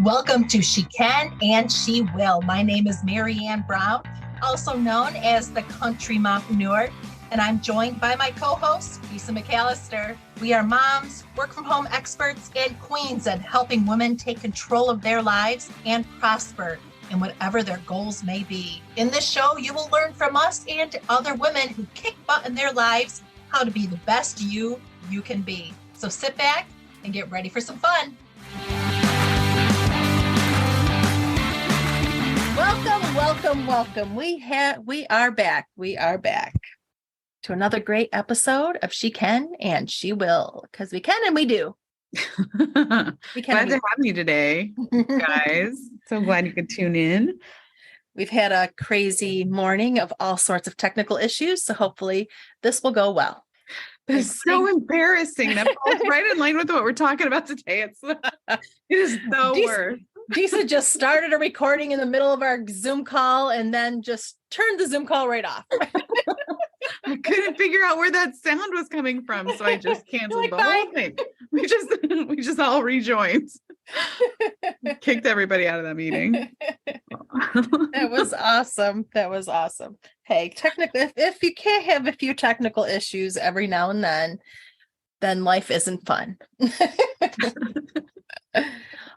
Welcome to She Can and She Will. My name is Mary Ann Brown, also known as the Country Mompreneur, and I'm joined by my co-host, Disa McAllister. We are moms, work-from-home experts, and queens at helping women take control of their lives and prosper in whatever their goals may be. In this show, you will learn from us and other women who kick butt in their lives how to be the best you can be. So sit back and get ready for some fun. Welcome. We are back to another great episode of She Can and She Will, because we can and we do. We can. Glad to have you today, guys. So glad you could tune in. We've had a crazy morning of all sorts of technical issues, so hopefully this will go well. It's so embarrassing. That falls right in line with what we're talking about today. It is the worst. Disa just started a recording in the middle of our Zoom call and then just turned the Zoom call right off. I couldn't figure out where that sound was coming from, so I just canceled the whole thing. We just all rejoined. Kicked everybody out of that meeting. That was awesome. Hey, technically, if you can't have a few technical issues every now and then life isn't fun.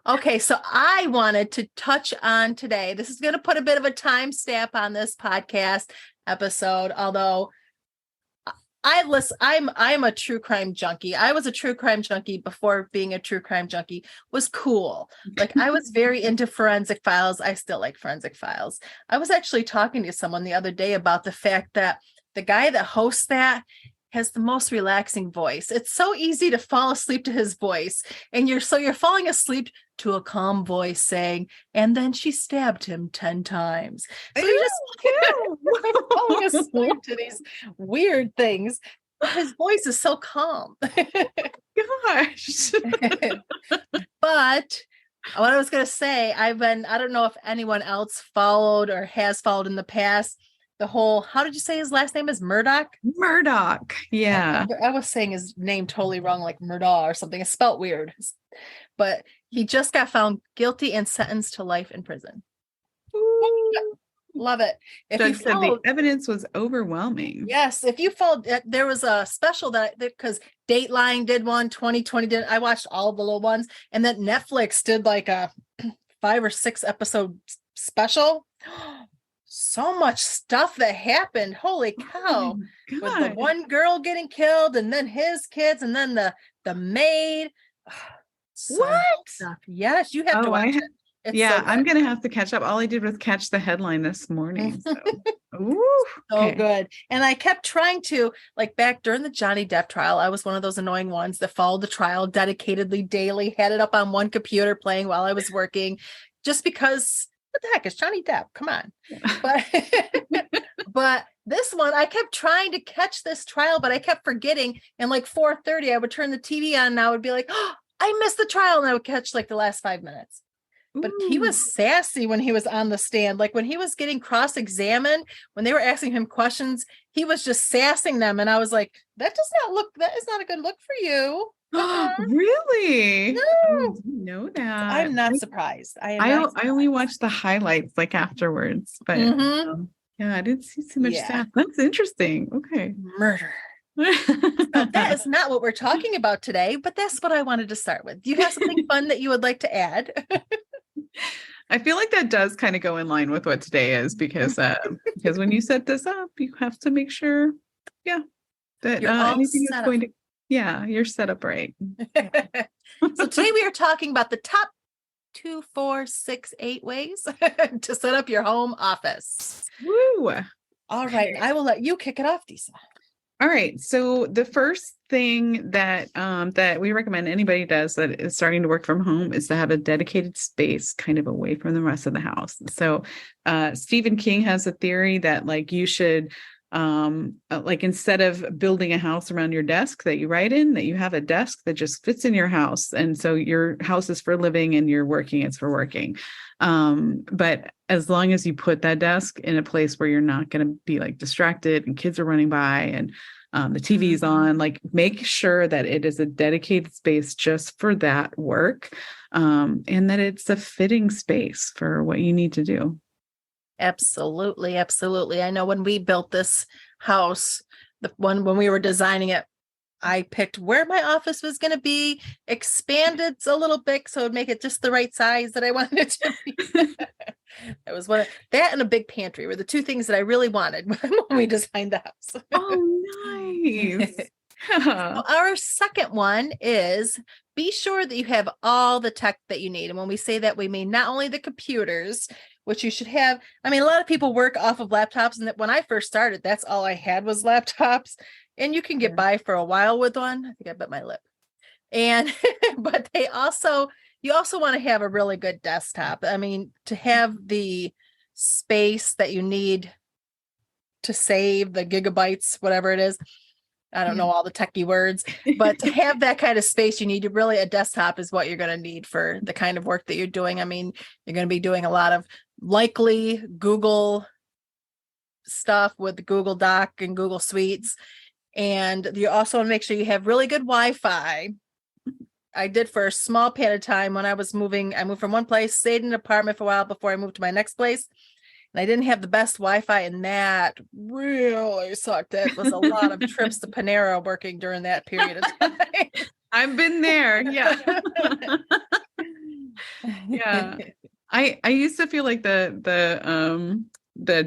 Okay, so I wanted to touch on today. This is going to put a bit of a time stamp on this podcast episode, although I'm a true crime junkie. I was a true crime junkie before being a true crime junkie was cool. Like, I was very into forensic files. I still like forensic files. I was actually talking to someone the other day about the fact that the guy that hosts that has the most relaxing voice. It's so easy to fall asleep to his voice. And you're falling asleep to a calm voice saying, and then she stabbed him 10 times. So you're just falling asleep to these weird things. His voice is so calm. Gosh. But what I was going to say, I don't know if anyone else followed or has followed in the past, the whole, how did you say his last name is? Murdoch? Murdoch. Yeah. I was saying his name totally wrong, like Murdaugh or something. It's spelt weird. But he just got found guilty and sentenced to life in prison. Ooh. Love it. Judge said the evidence was overwhelming. Yes. If you followed, there was a special that because Dateline did one, 2020 did. I watched all the little ones. And then Netflix did like a 5 or 6 episode special. So much stuff that happened. Holy cow. With the one girl getting killed and then his kids and then the maid. What? Stuff. Yes, you have to watch it. It's I'm going to have to catch up. All I did was catch the headline this morning. So. Good. And I kept trying to, like back during the Johnny Depp trial, I was one of those annoying ones that followed the trial dedicatedly daily, had it up on one computer playing while I was working, just because what the heck is Johnny Depp? Come on. But this one, I kept trying to catch this trial, but I kept forgetting. And like 4:30, I would turn the TV on and I would be like, oh, I missed the trial. And I would catch like the last 5 minutes. But he was sassy when he was on the stand. Like when he was getting cross-examined, when they were asking him questions, he was just sassing them. And I was like, that is not a good look for you. Really? No. I didn't know that. I'm not surprised. I only watched the highlights like afterwards, but I didn't see too much stuff. That's interesting. Okay. Murder. So that is not what we're talking about today, but that's what I wanted to start with. Do you have something fun that you would like to add? I feel like that does kind of go in line with what today is because when you set this up, you have to make sure, that anything is going to. Yeah, you're set up right. So today we are talking about the top 2, 4, 6, 8 ways to set up your home office. Woo! All right, I will let you kick it off, Disa. All right. So the first thing that we recommend anybody does that is starting to work from home is to have a dedicated space kind of away from the rest of the house. So Stephen King has a theory that like you should like instead of building a house around your desk that you write in, that you have a desk that just fits in your house. And so your house is for living and you're working, it's for working. But as long as you put that desk in a place where you're not going to be like distracted and kids are running by and the TV's on, like make sure that it is a dedicated space just for that work, and that it's a fitting space for what you need to do. Absolutely. Absolutely. I know when we built this house, when we were designing it, I picked where my office was going to be, expanded a little bit so it would make it just the right size that I wanted it to be. It was that and a big pantry were the two things that I really wanted when we designed the house. Oh, nice. So our second one is be sure that you have all the tech that you need. And when we say that, we mean not only the computers, which you should have. I mean, a lot of people work off of laptops, and when I first started, that's all I had was laptops. And you can get by for a while with one. I think I bit my lip. And but you also want to have a really good desktop. I mean, to have the space that you need to save the gigabytes, whatever it is. I don't know all the techie words, but to have that kind of space, you need a desktop is what you're going to need for the kind of work that you're doing. I mean, you're going to be doing a lot of likely Google stuff with Google Doc and Google Suites. And you also want to make sure you have really good Wi-Fi. I did for a small period of time when I moved from one place, stayed in an apartment for a while before I moved to my next place. And I didn't have the best Wi-Fi, and that really sucked. It was a lot of trips to Panera working during that period of time. I've been there. Yeah. Yeah. I used to feel like the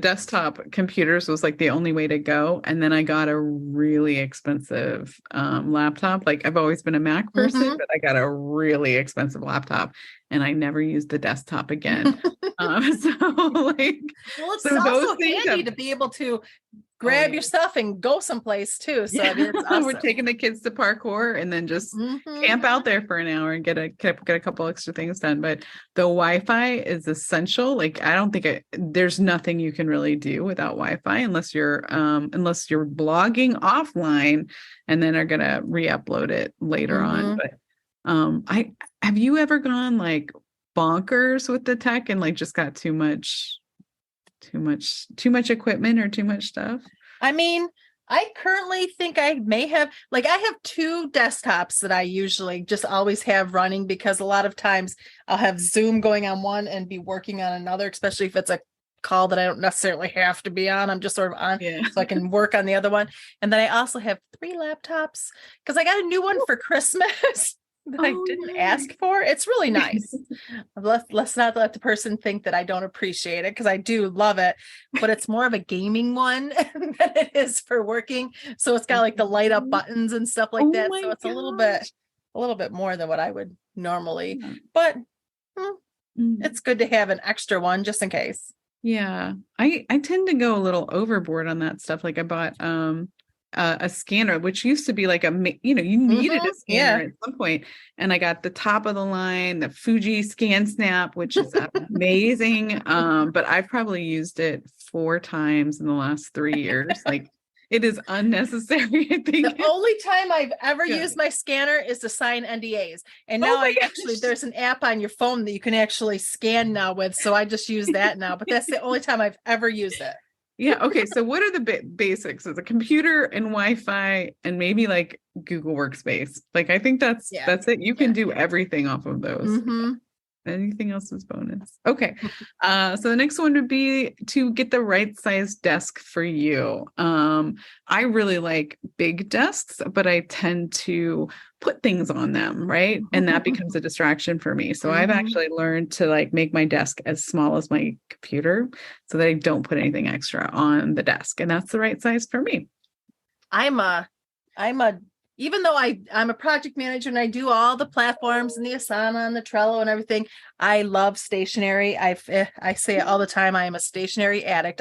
desktop computers was like the only way to go. And then I got a really expensive laptop. Like I've always been a Mac person, but I got a really expensive laptop and I never used the desktop again. It's also handy to be able to grab your stuff and go someplace too. So I mean, it's awesome. We're taking the kids to parkour and then just camp out there for an hour and get a couple extra things done. But the Wi-Fi is essential. Like I don't think there's nothing you can really do without Wi-Fi unless you're blogging offline and then are gonna re-upload it later on. But have you ever gone like bonkers with the tech and like just got too much equipment or too much stuff? I mean, I currently think I may have, I have two desktops that I usually just always have running because a lot of times I'll have Zoom going on one and be working on another, especially if it's a call that I don't necessarily have to be on. I'm just sort of on so I can work on the other one. And then I also have 3 laptops because I got a new one for Christmas. That I didn't ask for. It's really nice. Let's not let the person think that I don't appreciate it because I do love it, but it's more of a gaming one than it is for working. So it's got like the light up buttons and stuff like that. So it's a little bit more than what I would normally, but it's good to have an extra one just in case. Yeah. I tend to go a little overboard on that stuff. Like I bought a scanner, which used to be like you needed a scanner at some point. And I got the top of the line, the Fuji Scan Snap, which is amazing. But I've probably used it 4 times in the last 3 years. Like it is unnecessary. I think the only time I've ever used my scanner is to sign NDAs. And now there's an app on your phone that you can actually scan now with. So I just use that now, but that's the only time I've ever used it. Yeah. Okay. So what are the basics? It's a computer and Wi-Fi and maybe like Google Workspace. Like, I think that's it. You can do everything off of those. Anything else is bonus. Okay. So the next one would be to get the right size desk for you. I really like big desks, but I tend to put things on them, right? And that becomes a distraction for me. So I've actually learned to like make my desk as small as my computer so that I don't put anything extra on the desk. And that's the right size for me. Even though I'm a project manager and I do all the platforms and the Asana and the Trello and everything, I love stationery. I say it all the time. I am a stationery addict.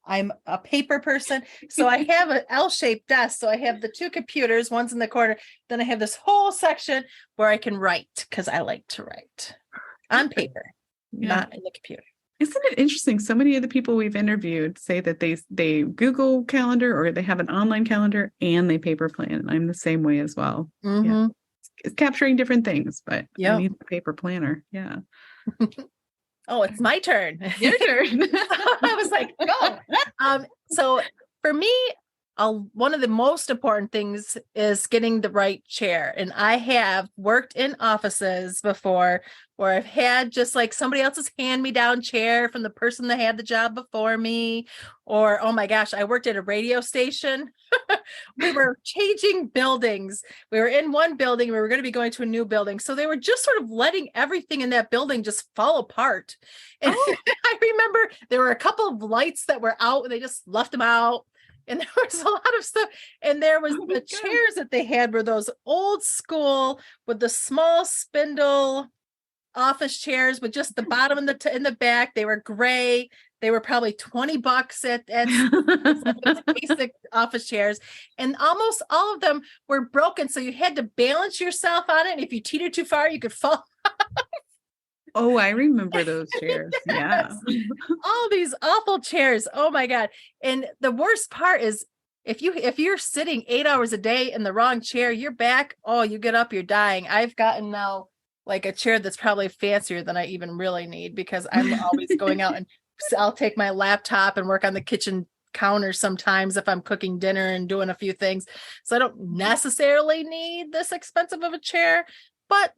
I'm a paper person. So I have an L-shaped desk. So I have the 2 computers, one's in the corner. Then I have this whole section where I can write because I like to write on paper, not in the computer. Isn't it interesting? So many of the people we've interviewed say that they Google Calendar or they have an online calendar and they paper plan. I'm the same way as well. Yeah. It's capturing different things, but I need the paper planner. Yeah. Oh, it's my turn. Your turn. I was like, go. So for me, one of the most important things is getting the right chair. And I have worked in offices before where I've had just like somebody else's hand-me-down chair from the person that had the job before me. Or, oh my gosh, I worked at a radio station. We were changing buildings. We were in one building. We were going to be going to a new building. So they were just sort of letting everything in that building just fall apart. And I remember there were a couple of lights that were out and they just left them out. And there was a lot of stuff. And there was the chairs that they had were those old school with the small spindle office chairs with just the bottom in the back. They were gray. They were probably $20 at basic office chairs. And almost all of them were broken. So you had to balance yourself on it. And if you teetered too far, you could fall. Oh, I remember those chairs. Yes. Yeah. All these awful chairs. Oh my God. And the worst part is if you're sitting 8 hours a day in the wrong chair, your back, oh, you get up, you're dying. I've gotten now like a chair that's probably fancier than I even really need because I'm always going out and I'll take my laptop and work on the kitchen counter sometimes if I'm cooking dinner and doing a few things. So I don't necessarily need this expensive of a chair, but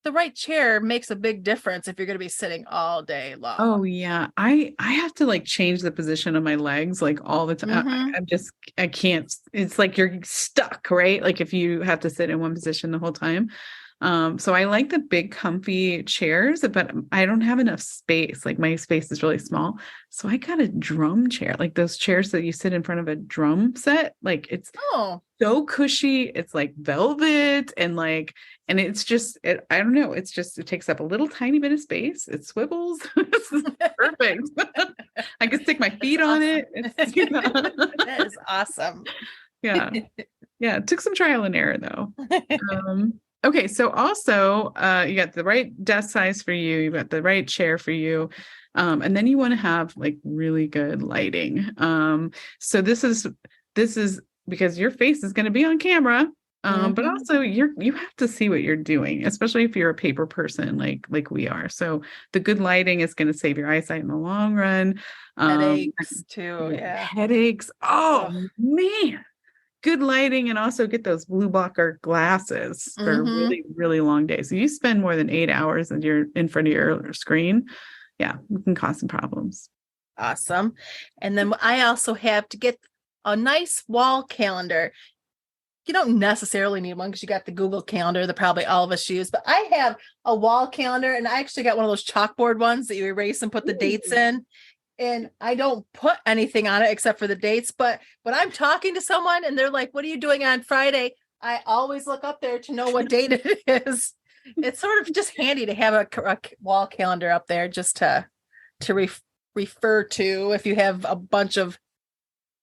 the right chair makes a big difference if you're going to be sitting all day long. Oh yeah. I have to like change the position of my legs like all the time. Mm-hmm. I can't, it's like you're stuck, right? Like if you have to sit in one position the whole time. So I like the big comfy chairs, but I don't have enough space. Like my space is really small. So I got a drum chair, like those chairs that you sit in front of a drum set. Like it's so cushy. It's like velvet and it's just, I don't know. It's just, it takes up a little tiny bit of space. It swivels. It's perfect. I can stick my feet on it. That is awesome. Yeah. Yeah. It took some trial and error though. Okay, so also you got the right desk size for you, you've got the right chair for you, and then you want to have like really good lighting. So this is because your face is going to be on camera, but also you have to see what you're doing, especially if you're a paper person like we are. So the good lighting is going to save your eyesight in the long run. Headaches too, yeah. Headaches. Oh man. Good lighting and also get those blue blocker glasses for really, really long days. So you spend more than 8 hours and you're in front of your screen. Yeah, it can cause some problems. Awesome. And then I also have to get a nice wall calendar. You don't necessarily need one because you got the Google Calendar that probably all of us use, but I have a wall calendar and I actually got one of those chalkboard ones that you erase and put the dates in. And I don't put anything on it except for the dates. But when I'm talking to someone and they're like, what are you doing on Friday? I always look up there to know what date it is. It's sort of just handy to have a wall calendar up there just to refer to if you have a bunch of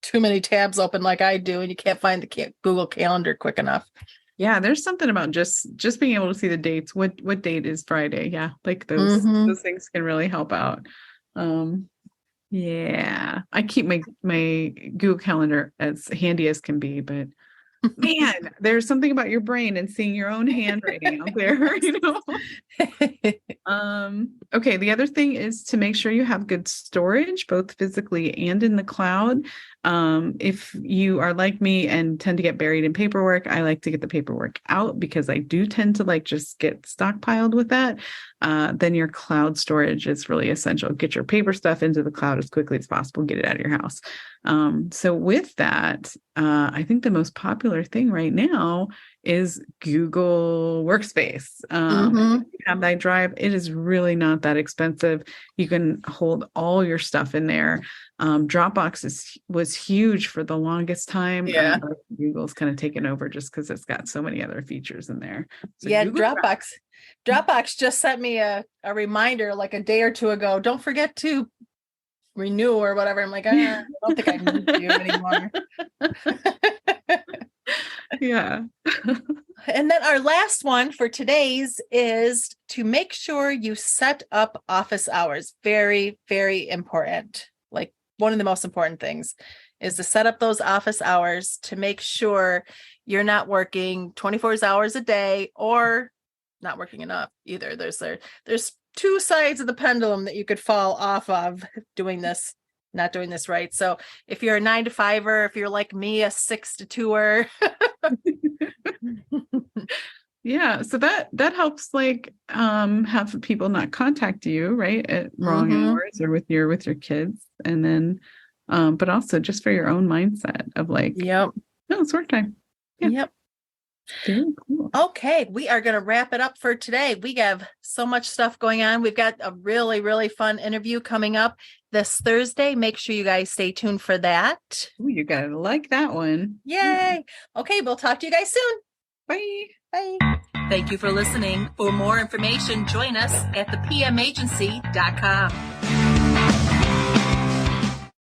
too many tabs open like I do and you can't find the Google Calendar quick enough. Yeah, there's something about just being able to see the dates. What date is Friday? Yeah, like those things can really help out. Yeah, I keep my Google Calendar as handy as can be, but man, there's something about your brain and seeing your own handwriting out there, you know. Okay, the other thing is to make sure you have good storage, both physically and in the cloud. If you are like me and tend to get buried in paperwork, I like to get the paperwork out because I do tend to like just get stockpiled with that. Then your cloud storage is really essential. Get your paper stuff into the cloud as quickly as possible. Get it out of your house. So with that, I think the most popular thing right now is Google Workspace. If you have that drive, it is really not that expensive. You can hold all your stuff in there. Dropbox was huge for the longest time. Yeah. Google's kind of taken over just because it's got so many other features in there. So yeah, Google Dropbox just sent me a reminder like a day or two ago. Don't forget to renew or whatever. I'm like, I don't think I need to anymore. Yeah. And then our last one for today's is to make sure you set up office hours. Very, very important. Like one of the most important things is to set up those office hours to make sure you're not working 24 hours a day or not working enough either. There's two sides of the pendulum that you could fall off of doing this not doing this right. So if you're a 9 to 5er, if you're like me, a 6 to 2er. Yeah. So that helps like have people not contact you, right, at wrong hours or with your kids. And then but also just for your own mindset of like, Yep. no, it's work time. Yeah. Yep. Very cool. Okay, we are going to wrap it up for today. We have so much stuff going on. We've got a really, really fun interview coming up this Thursday. Make sure you guys stay tuned for that. Ooh, you gotta like that one. Yay. Yeah. Okay, we'll talk to you guys soon. Bye. Bye. Thank you for listening. For more information, join us at thepmagency.com.